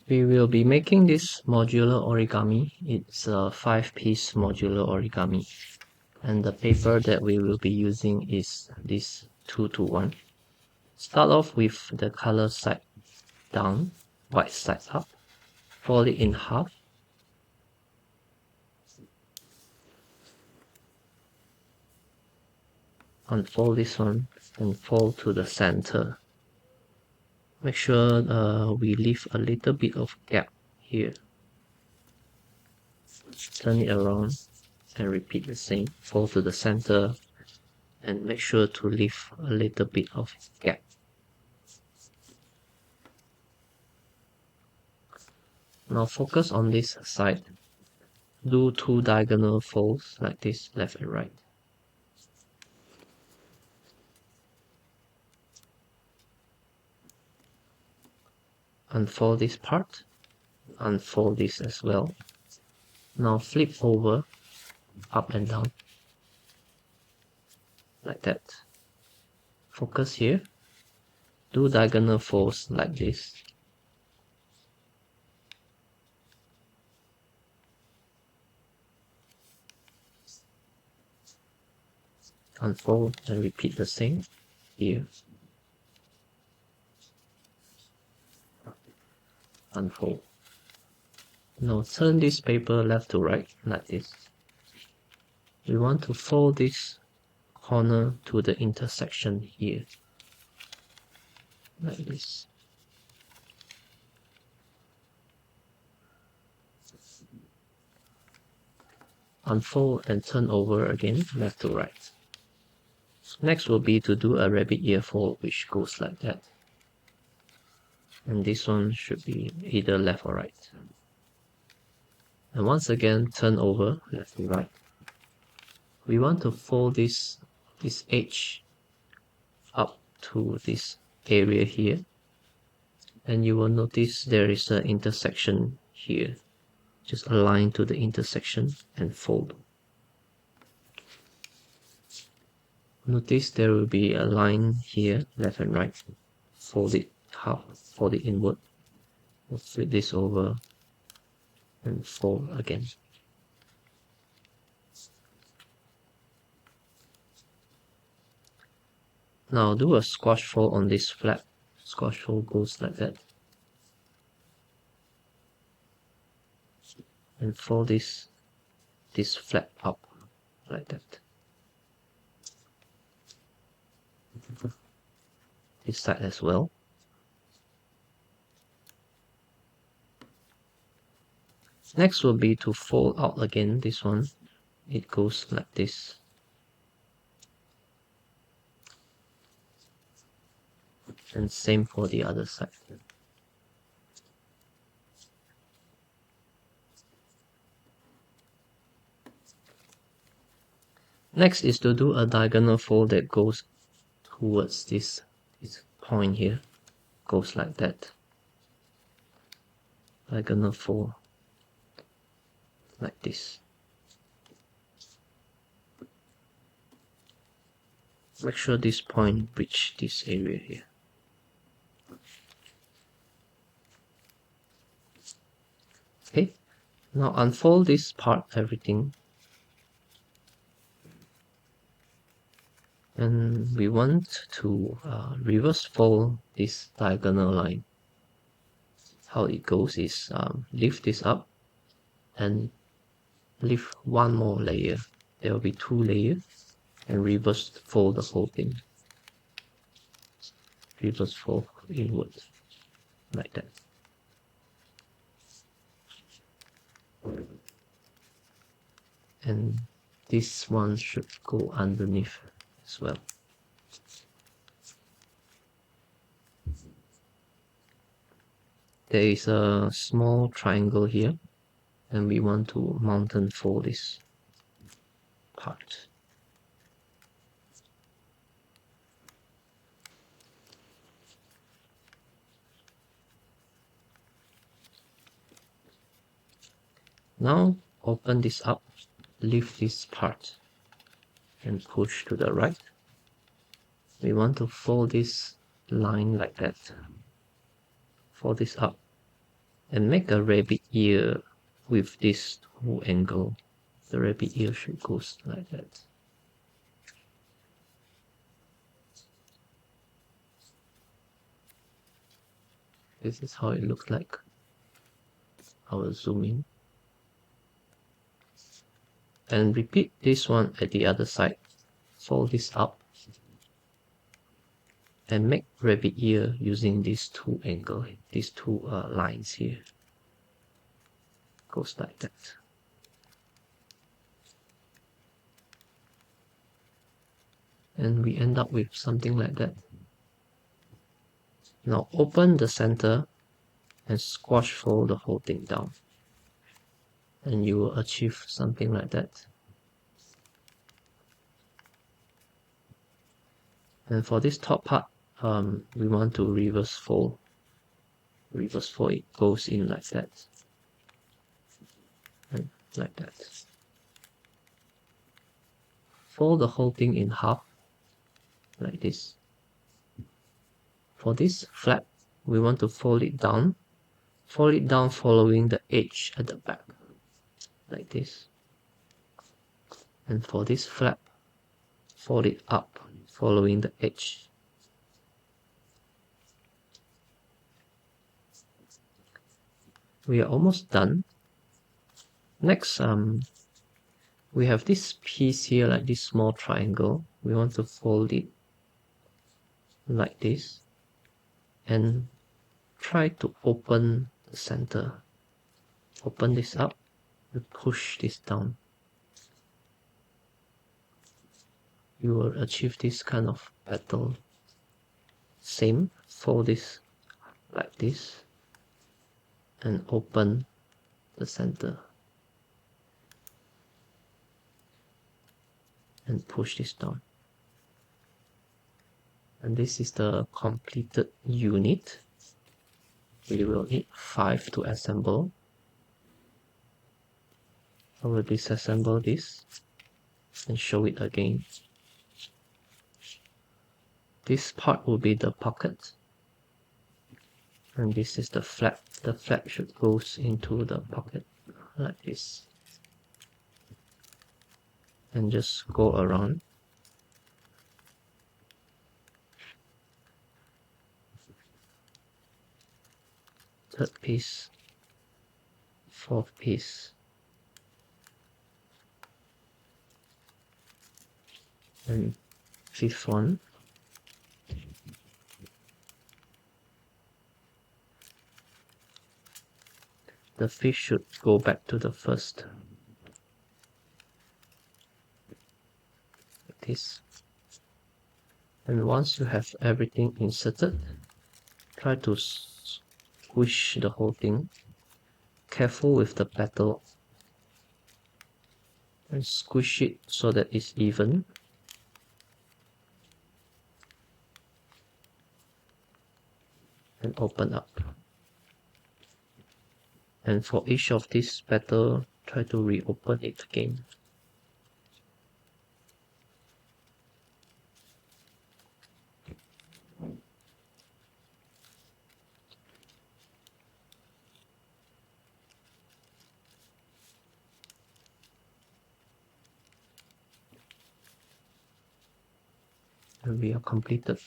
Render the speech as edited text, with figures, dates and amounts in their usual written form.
We will be making this modular origami. It's a 5-piece modular origami. And the paper that we will be using is this 2-to-1. Start off with the color side down, white side up. Fold it in half. Unfold this one and fold to the center. Make sure we leave a little bit of gap here. Turn it around and repeat the same. Fold to the center and make sure to leave a little bit of gap. Now focus on this side. Do 2 diagonal folds like this, left and right. Unfold this part. Unfold this as well. Now flip over, up and down, like that. Focus here. Do diagonal folds like this. Unfold and repeat the same here. Unfold. Now turn this paper left to right like this. We want to fold this corner to the intersection here, like this. Unfold and turn over again, left to right. Next will be to do a rabbit ear fold, which goes like that. And this one should be either left or right. And once again, turn over, left to right. We want to fold this edge up to this area here. And you will notice there is an intersection here. Just align to the intersection and fold. Notice there will be a line here, left and right. Fold it half, fold it inward. We'll flip this over and fold again. Now do a squash fold on this flap. Squash fold goes like that. And fold this flap up like that. This side as well. Next will be to fold out again this one. It goes like this. And same for the other side. Next is to do a diagonal fold that goes towards this point here. Goes like that. Diagonal fold like this. Make sure this point reach this area here. Okay, now unfold this part, everything. And we want to reverse fold this diagonal line. How it goes is lift this up and lift one more layer. There will be 2 layers and reverse fold the whole thing. Reverse fold inward like that. And this one should go underneath as well. There is a small triangle here and we want to mountain fold this part. Now open this up, lift this part and push to the right. We want to fold this line like that. Fold this up and make a rabbit ear with this whole angle. The rabbit ear should go like that. This is how it looks like. I will zoom in. And repeat this one at the other side. Fold this up and make rabbit ear using these two angles, these two lines here. Goes like that. And we end up with something like that. Now open the center and squash fold the whole thing down. And you will achieve something like that. And for this top part, we want to reverse fold. Reverse fold, it goes in like that. And like that. Fold the whole thing in half, like this. For this flap, we want to fold it down following the edge at the back, like this. And for this flap, fold it up following the edge. We are almost done. Next, we have this piece here, like this small triangle. We want to fold it like this and try to open the center. Open this up and push this down. You will achieve this kind of pattern. Same, fold this like this and open the center and push this down. And this is the completed unit. We will need 5 to assemble. I will disassemble this and show it again. This part will be the pocket, and this is the flap. The flap should go into the pocket like this, and just go around. Third piece, fourth piece, and fifth one. The fish should go back to the first, like this. And once you have everything inserted, try to squish the whole thing. Careful with the petal, and squish it so that it's even. And open up. And for each of these petal, try to reopen it again. And we are completed.